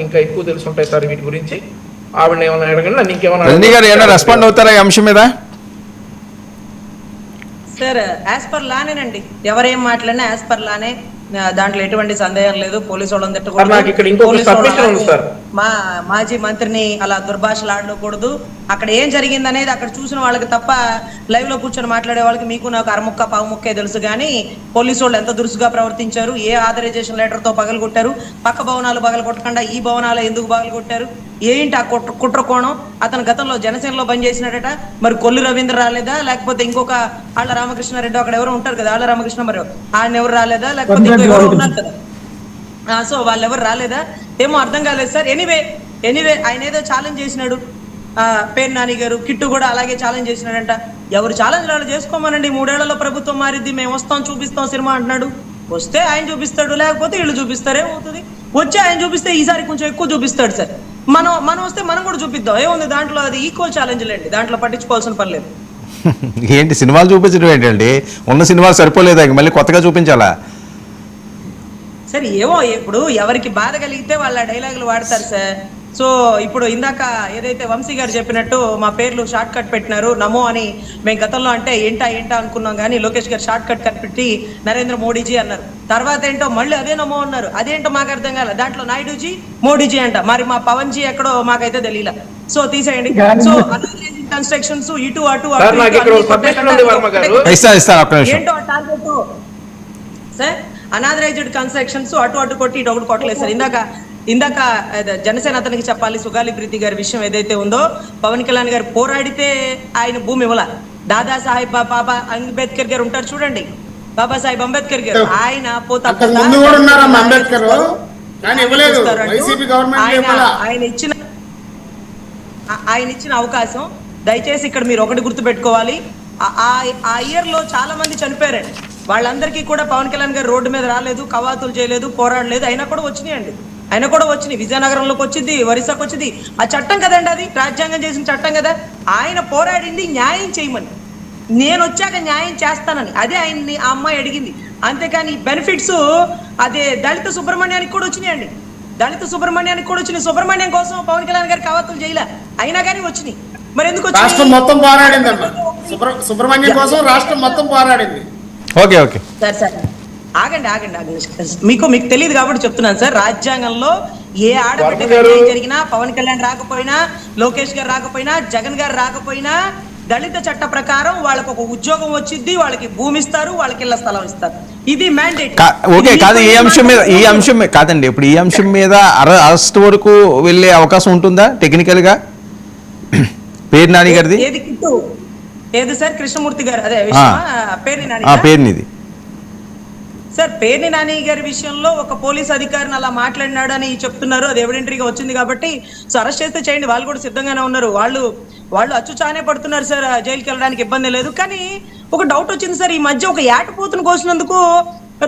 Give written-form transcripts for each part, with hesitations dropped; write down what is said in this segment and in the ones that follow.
నాకు ఇంకా ఎక్కువ తెలుసుంటాయి సార్ వీటి గురించి. ఆవిడ ఏమైనా అడగండి, నన్ను ఇంకేమైనా రెస్పాండ్ అవుతారా ఈ అంశం మీద? సార్ యాజ్ పర్ లానేనండి, ఎవరేం మాట్లాడినా యాజ్ పర్ లానే, దాంట్లో ఎటువంటి సందేహం లేదు. పోలీసు వాళ్ళని తిట్టకూడదు, మాజీ మంత్రిని అలా దుర్భాషలు ఆడకూడదు. అక్కడ ఏం జరిగింది అనేది అక్కడ చూసిన వాళ్ళకి తప్ప లైవ్ లో కూర్చొని మాట్లాడే వాళ్ళకి మీకు నాకు అరముక్క పావుముక్కే తెలుసు. కానీ పోలీసు వాళ్ళు ఎంత దురుసుగా ప్రవర్తించారు, ఏ ఆథరైజేషన్ లెటర్ తో పగలు కొట్టారు, పక్క భవనాలు పగలు కొట్టకుండా ఈ భవనాలు ఎందుకు పగలు కొట్టారు, ఏంటి ఆ కుట్ర కోణం. అతను గతంలో జనసేనలో పనిచేసినట, మరి కొల్లు రవీంద్ర రాలేదా, లేకపోతే ఇంకొక ఆళ్ళ రామకృష్ణారెడ్డి అక్కడ ఎవరు ఉంటారు కదా, ఆళ్ళ రామకృష్ణ, మరి ఆయన ఎవరు రాలేదా, లేకపోతే ఎవరు ఉన్నారు కదా, సో వాళ్ళు ఎవరు రాలేదా ఏమో అర్థం కాలేదు సార్. ఎనీవే ఆయన ఏదో ఛాలెంజ్ చేసినాడు, పేరు నాని గారు, కిట్టు కూడా అలాగే ఛాలెంజ్ చేసినాడంట. ఎవరు ఛాలెంజ్ వాళ్ళు చేసుకోమనండి, 3 ఏళ్లలో ప్రభుత్వం మారిద్ది, మేము వస్తాం చూపిస్తాం సినిమా అంటున్నాడు. వస్తే ఆయన చూపిస్తాడు, లేకపోతే వీళ్ళు చూపిస్తారు, ఏమవుతుంది. వచ్చి ఆయన చూపిస్తే ఈసారి కొంచెం ఎక్కువ చూపిస్తాడు సార్. మనం వస్తే మనం కూడా చూపిద్దాం, ఏముంది దాంట్లో, అది ఈక్వల్ ఛాలెంజ్లు అండి, దాంట్లో పట్టించుకోవాల్సిన పని లేదు. ఏంటి సినిమాలు చూపించడం ఏంటండి, ఉన్న సినిమాలు సరిపోలేదా మళ్ళీ కొత్తగా చూపించాలా సార్? ఏమో ఇప్పుడు ఎవరికి బాధ కలిగితే వాళ్ళ డైలాగులు వాడతారు సార్. సో ఇప్పుడు ఇందాక ఏదైతే వంశీ గారు చెప్పినట్టు మా పేర్లు షార్ట్ కట్ పెట్టినారు నమో అని, మేము గతంలో అంటే ఏంటా అనుకున్నాం, కానీ లోకేష్ గారు షార్ట్ కట్ కనిపెట్టి నరేంద్ర మోడీజీ అన్నారు. తర్వాత ఏంటో మళ్ళీ అదే నమో అన్నారు, అదేంటో మాకు అర్థం కాలే. దాంట్లో నాయుడుజీ మోడీజీ అంట, మరి మా పవన్ జీ ఎక్కడో మాకైతే తెలియలే. సో తీసేయండి. సో కన్స్ట్రక్షన్స్ ఇటు అటు ఏంటో టార్గెట్ సార్, అనాథరైజ్డ్ కన్స్ట్రక్షన్స్ అటు కొట్టి ఇటు ఒకటి కొట్టలేదు సార్. ఇందాక జనసేన అతనికి చెప్పాలి, సుగాలి ప్రీతి గారి విషయం ఏదైతే ఉందో, పవన్ కళ్యాణ్ గారు పోరాడితే ఆయన భూమి ఇవ్వాల. దాదాసాహెబ్ బాబా అంబేద్కర్ గారు ఉంటారు చూడండి, బాబాసాహెబ్ అంబేద్కర్ గారు, ఆయన ఆయన ఇచ్చిన అవకాశం. దయచేసి ఇక్కడ మీరు ఒకటి గుర్తు పెట్టుకోవాలి, ఆ ఇయర్ లో చాలా మంది చనిపోయారండి. వాళ్ళందరికీ కూడా పవన్ కళ్యాణ్ గారు రోడ్డు మీద రాలేదు, కవాతులు చేయలేదు, పోరాడలేదు, అయినా కూడా వచ్చినాయండి. విజయనగరంలోకి వచ్చింది, ఒరిస్సాకు వచ్చింది. ఆ చట్టం కదండి, అది రాజ్యాంగం చేసిన చట్టం కదా. ఆయన పోరాడింది న్యాయం చేయమని, నేను వచ్చాక న్యాయం చేస్తానని, అదే ఆయన్ని ఆ అమ్మాయి అడిగింది. అంతేకాని బెనిఫిట్స్ అదే దళిత సుబ్రహ్మణ్యానికి కూడా వచ్చినాయండి, సుబ్రహ్మణ్యం కోసం పవన్ కళ్యాణ్ గారు కవాతులు చేయలే, అయినా కానీ వచ్చినాయి. మరి ఎందుకు రాష్ట్రం మొత్తం పోరాడింది, సుబ్రహ్మణ్యం కోసం రాష్ట్రం మొత్తం పోరాడింది. ఓకే సార్ ఆగండి, మీకు తెలియదు కాబట్టి చెప్తున్నాను సార్. రాజ్యాంగంలో ఏ ఆడబిడ్డ జరిగినా, పవన్ కళ్యాణ్ రాకపోయినా, లోకేష్ గారు రాకపోయినా, జగన్ గారు రాకపోయినా, దళిత చట్ట ప్రకారం వాళ్ళకి ఒక ఉద్యోగం వచ్చింది, వాళ్ళకి భూమి ఇస్తారు, వాళ్ళకి ఇళ్ల స్థలం ఇస్తారు. ఇది మ్యాండేట్. ఓకే కాదు, ఈ అంశం కాదండి. ఇప్పుడు ఈ అంశం మీద అరెస్ట్ వరకు వెళ్ళే అవకాశం ఉంటుందా టెక్నికల్ గా? పేరు నాని గారిది ఏది సార్? కృష్ణమూర్తి గారు అదే పేరునిది సార్. పేర్ని నాని గారి విషయంలో ఒక పోలీస్ అధికారిని అలా మాట్లాడినాడు అని చెప్తున్నారు, అది ఎవిడెంటరీగా వచ్చింది కాబట్టి సో అరెస్ట్ చేస్తే చేయండి, వాళ్ళు కూడా సిద్ధంగానే ఉన్నారు. వాళ్ళు అచ్చుచానే పడుతున్నారు సార్, జైలుకి వెళ్ళడానికి ఇబ్బంది లేదు. కానీ ఒక డౌట్ వచ్చింది సార్, ఈ మధ్య ఒక ఏటపోతును కోసినందుకు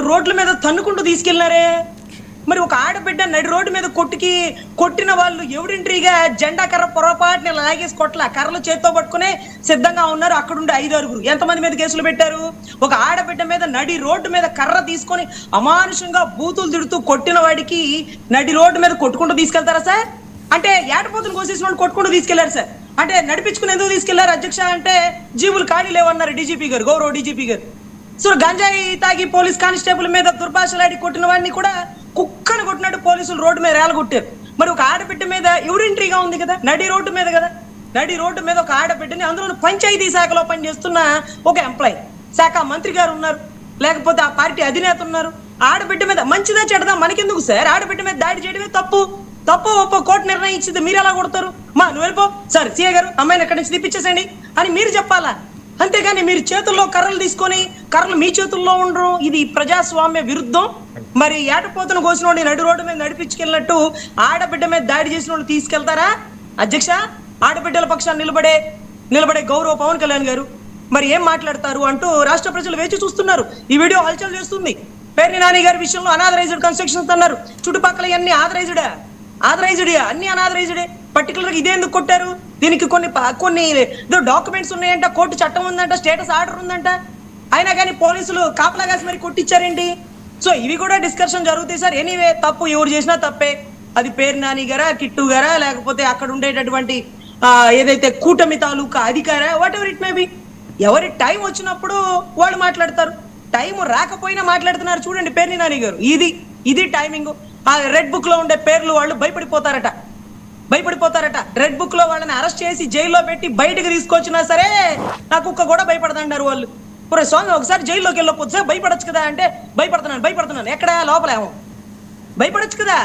రోడ్ల మీద తన్నుకుంటూ తీసుకెళ్లారే, మరి ఒక ఆడబిడ్డ నడి రోడ్డు మీద కొట్టిన వాళ్ళు ఎవిడెంటరీగా జెండా కర్ర పొరపాటుని లాగేసి కొట్ల, కర్రలు చేత్తో పట్టుకునే సిద్ధంగా ఉన్నారు. అక్కడుండి 5 ఎంతమంది మీద కేసులు పెట్టారు? ఒక ఆడబిడ్డ మీద నడి రోడ్డు మీద కర్ర తీసుకొని అమానుషంగా బూతులు తిడుతూ కొట్టిన వాడికి నడి రోడ్డు మీద కొట్టుకుంటూ తీసుకెళ్తారా సార్? అంటే ఏటపోతులు కోసేసిన వాళ్ళు కొట్టుకుంటూ తీసుకెళ్లారు సార్. అంటే నడిపించుకుని ఎందుకు తీసుకెళ్లారు అధ్యక్ష అంటే, జీవులు ఖాళీ లేవన్నారు డీజీపీ గారు, గౌరవ డీజీపీ గారు. సో గంజాయి తాగి పోలీస్ కానిస్టేబుల్ మీద దుర్భాషలాడి కొట్టిన వాడిని కూడా కుక్కను కొట్టినట్టు పోలీసులు రోడ్డు మీద రేలగొట్టారు. మరి ఒక ఆడబిడ్డ మీద ఎవిడెంటరీగా ఉంది కదా, నడి రోడ్డు మీద ఒక ఆడబిడ్డని, అందులో పంచాయతీ శాఖలో పనిచేస్తున్న ఒక ఎంప్లాయీ, శాఖ మంత్రి గారు ఉన్నారు, లేకపోతే ఆ పార్టీ అధినేత ఉన్నారు. ఆడబిడ్డ మీద మంచిదా చెడదా మనకెందుకు సార్? ఆడబిడ్డ మీద దాడి చేయడమే తప్పు ఒప్పో కోర్టు నిర్ణయించింది, మీరు ఎలా కొడతారు? నువ్వు వెళ్ళిపో సార్, సీఏ గారు అమ్మాయిని ఎక్కడి నుంచి తెప్పించేసేయండి అని మీరు చెప్పాలా? అంతేగాని మీరు చేతుల్లో కర్రలు తీసుకొని, కర్రలు మీ చేతుల్లో ఉండరు. ఇది ప్రజాస్వామ్య విరుద్ధం. మరి ఏటపోతును కోసిన వాడిని నడి రోడ్డు మీద నడిపించుకెళ్ళినట్టు ఆడబిడ్డ మీద దాడి చేసిన వాళ్ళు తీసుకెళ్తారా అధ్యక్ష? ఆడబిడ్డల పక్షాన్ని నిలబడే గౌరవ పవన్ కళ్యాణ్ గారు మరి ఏం మాట్లాడతారు అంటూ రాష్ట్ర ప్రజలు వేచి చూస్తున్నారు. ఈ వీడియో హల్చల్ చేస్తుంది. పేర్ని నాని గారి విషయంలో అనాథరైజ్డ్ కన్స్ట్రక్షన్స్ అన్నారు, చుట్టుపక్కల అన్ని ఆథరైజ్డే, అన్ని అనాథరైజ్డే. పర్టికులర్ గా ఇదే ఎందుకు కొట్టారు? దీనికి కొన్ని డాక్యుమెంట్స్ ఉన్నాయంట, కోర్టు చట్టం ఉందంట, స్టేటస్ ఆర్డర్ ఉందంట, అయినా కానీ పోలీసులు కాపలా కాసి మరి కొట్టించారేంటి? సో ఇవి కూడా డిస్కషన్ జరుగుతాయి సార్. ఎనీవే తప్పు ఎవరు చేసినా తప్పే. అది పేరు నాని గారా, కిట్టు గారా, లేకపోతే అక్కడ ఉండేటటువంటి ఏదైతే కూటమి తాలూకా అధికారా, whatever it may be. ఎవరి టైం వచ్చినప్పుడు వాళ్ళు మాట్లాడతారు, టైం రాకపోయినా మాట్లాడుతున్నారు. చూడండి పేర్ని నాని గారు, ఇది టైమింగ్. ఆ రెడ్ బుక్ లో ఉండే పేర్లు వాళ్ళు భయపడిపోతారట. రెడ్ బుక్ లో వాళ్ళని అరెస్ట్ చేసి జైల్లో పెట్టి బయటకు తీసుకొచ్చినా సరే నా కుక్క కూడా భయపడదంటారు వాళ్ళు. స్వామి ఒకసారి జైల్లోకి వెళ్ళకపోతే భయపడచ్చు కదా అంటే భయపడుతున్నాను ఎక్కడ లోపలేమో భయపడచ్చు కదా.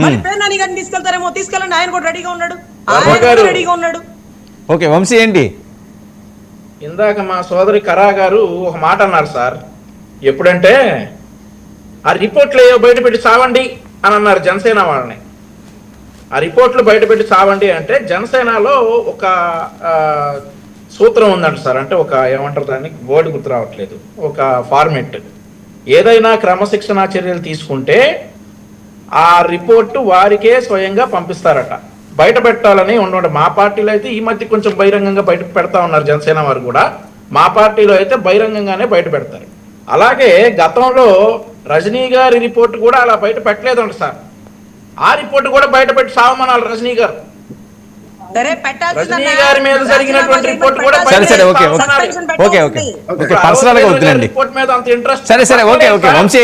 మళ్ళీ పేరు నాని గారిని తీసుకెళ్తారేమో, తీసుకెళ్ళండి, ఆయన కూడా రెడీగా ఉన్నాడు. ఓకే వంశీ ఏంటి? ఇందాక మా సోదరి కరా గారు ఒక మాట అన్నారు సార్. ఎప్పుడంటే ఆ రిపోర్ట్లు ఏవో బయటపెట్టి చావండి అని అన్నారు జనసేన వాళ్ళని. ఆ రిపోర్ట్లు బయటపెట్టి చావండి అంటే జనసేనలో ఒక సూత్రం ఉందంట సార్. అంటే ఒక ఏమంటారు దాన్ని, వర్డ్ గుర్తు రావట్లేదు, ఒక ఫార్మెట్. ఏదైనా క్రమశిక్షణ చర్యలు తీసుకుంటే ఆ రిపోర్టు వారికే స్వయంగా పంపిస్తారట. బయట పెట్టాలని ఉండవు. మా పార్టీలో అయితే ఈ మధ్య కొంచెం బహిరంగంగా బయట పెడతా ఉన్నారు జనసేన వారు కూడా. మా పార్టీలో అయితే బహిరంగంగానే బయట పెడతారు. అలాగే గతంలో రజనీ గారి రిపోర్ట్ కూడా అలా బయట పెట్టలేదంట సార్. ఆ రిపోర్ట్ కూడా బయట పెట్టి సావమనాలి రజనీ గారు. రజనీ గారి మీద జరిగినటువంటి రిపోర్ట్ కూడా పర్సనల్ గా వద్దులండి. సరే ఓకే వంశీ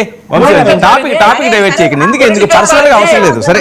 టాపిక్ డైవర్ట్ చేయకండి. ఎందుకు పర్సనల్ గా అవసరం లేదు. సరే